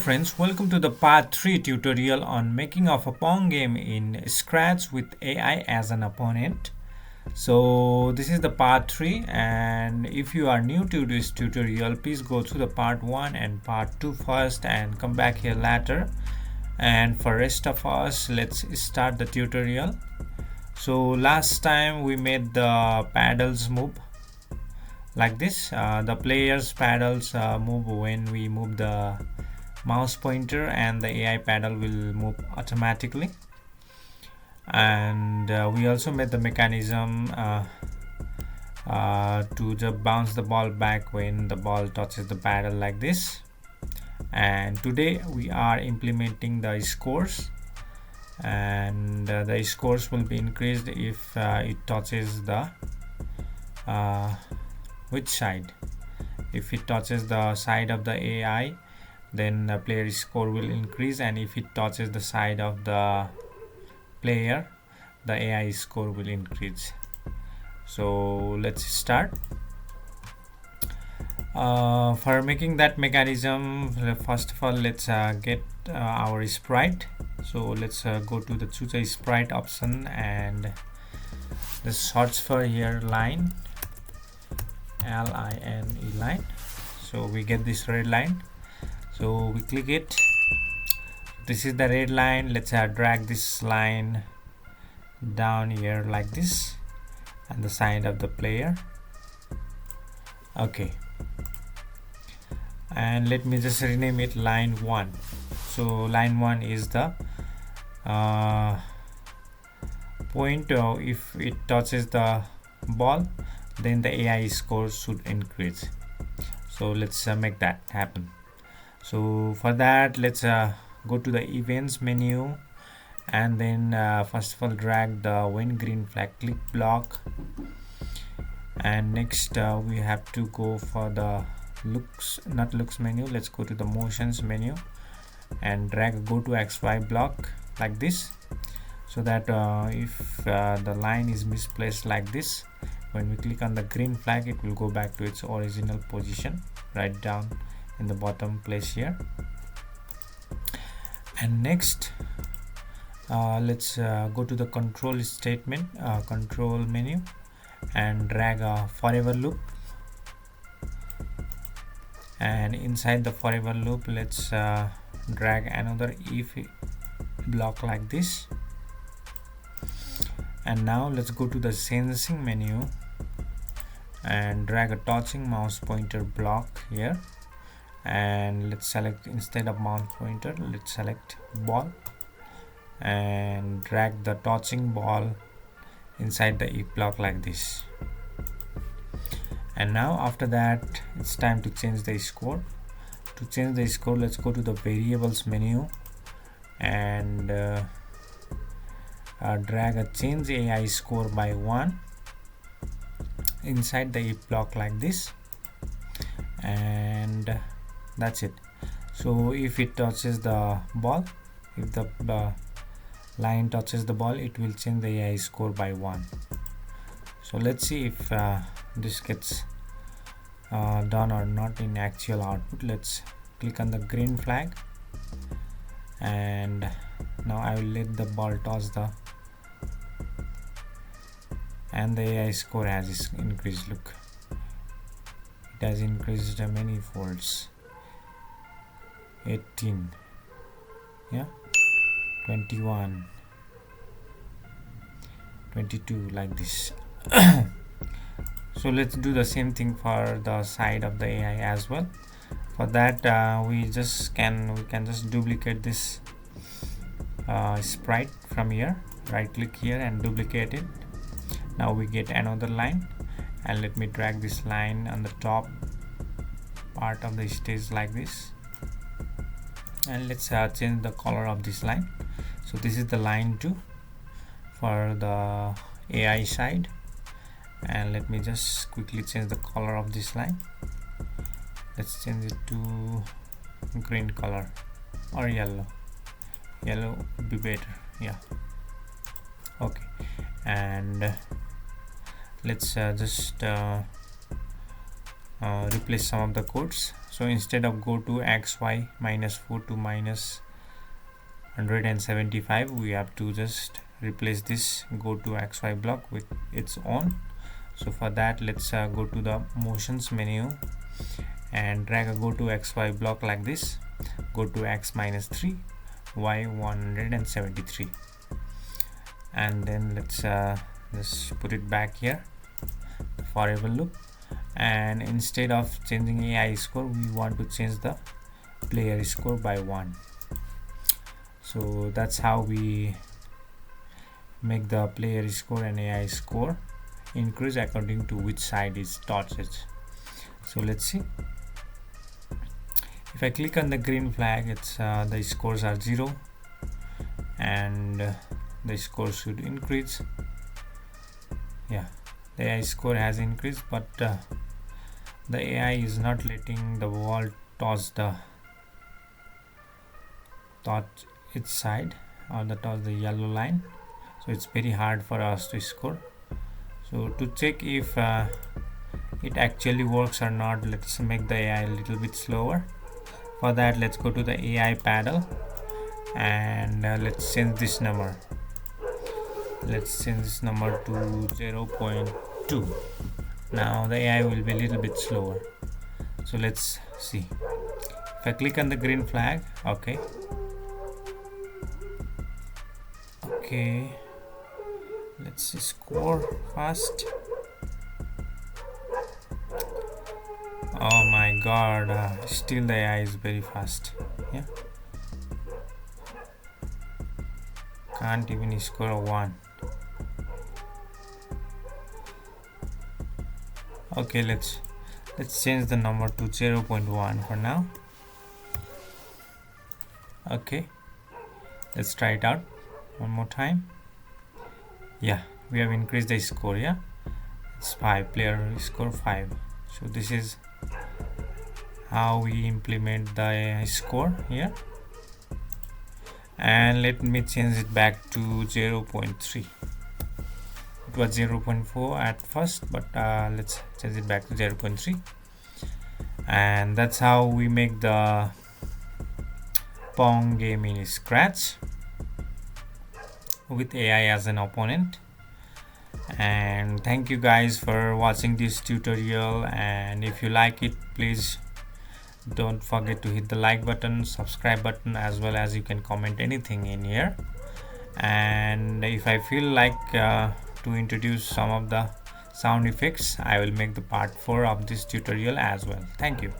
friends, welcome to the part 3 tutorial on making of a Pong game in Scratch with AI as an opponent. So this is the part 3, and if you are new to this tutorial, please go through the part 1 and part 2 first and come back here later. And for rest of us, let's start the tutorial. So last time we made the paddles move like this. The player's paddles move when we move the mouse pointer, and the AI paddle will move automatically. And we also made the mechanism to just bounce the ball back when the ball touches the paddle like this. And today we are implementing the scores, and the scores will be increased if it touches the which side. If it touches the side of the AI, then the player score will increase, and if it touches the side of the player, the AI score will increase. So let's start. For making that mechanism, first of all, let's get our sprite. So let's go to the choose a sprite option and just search for here line, line. So we get this red line, so we click it. This is the red line. Let's drag this line down here like this on the side of the player. Okay, and let me just rename it line 1. So line 1 is the point. If it touches the ball, then the AI score should increase. So let's make that happen. So for that, let's go to the events menu, and then first of all drag the when green flag, click block, and next we have to go for the looks menu. Let's go to the motions menu and drag go to XY block like this, so that if the line is misplaced like this, when we click on the green flag, it will go back to its original position right down in the bottom place here. And next let's go to the control statement, control menu, and drag a forever loop, and inside the forever loop let's drag another if block like this. And now let's go to the sensing menu and drag a touching mouse pointer block here, and let's select, instead of mouse pointer, let's select ball and drag the touching ball inside the if block like this. And now after that, it's time to change the score. To change the score, let's go to the variables menu and drag a change AI score by 1 inside the if block like this, and that's it. So if it touches the ball, if the line touches the ball, it will change the AI score by 1. So let's see if this gets done or not in actual output. Let's click on the green flag, and now I will let the ball toss the, and the AI score has increased. Look, it has increased many folds. 18, yeah, 21, 22, like this. So let's do the same thing for the side of the AI as well. For that we can just duplicate this sprite from here, right click here and duplicate it. Now we get another line, and let me drag this line on the top part of the stage like this, and let's change the color of this line. So this is the line 2 for the AI side, and let me just quickly change the color of this line. Let's change it to green color or yellow would be better, yeah. Okay, and let's just replace some of the codes. So instead of go to xy minus 4 to minus 175, we have to just replace this go to xy block with its own. So for that, let's go to the motions menu and drag a go to xy block like this. Go to x minus 3, y 173, and then let's just put it back here, forever loop. And instead of changing AI score, we want to change the player score by 1. So that's how we make the player score and AI score increase according to which side is touched. So let's see. If I click on the green flag, it's the scores are 0, and the score should increase. Yeah, the AI score has increased, but the AI is not letting the ball touch its side or touch the yellow line. So it's very hard for us to score. So to check if it actually works or not, let's make the AI a little bit slower. For that, let's go to the AI panel and let's change this number. Let's change this number to 0.2. Now the AI will be a little bit slower. So let's see. If I click on the green flag, okay, let's score fast. Oh my god, still the AI is very fast. Yeah, can't even score a 1. Okay, let's change the number to 0.1 for now. Okay, let's try it out one more time. Yeah, we have increased the score. Yeah, it's 5, player score 5. So this is how we implement the score here. And let me change it back to 0.3. It was 0.4 at first, but let's change it back to 0.3. And that's how we make the Pong game in Scratch with AI as an opponent. And thank you guys for watching this tutorial, and if you like it, please don't forget to hit the like button, subscribe button, as well as you can comment anything in here. And if I feel like to introduce some of the sound effects, I will make the part 4 of this tutorial as well. Thank you.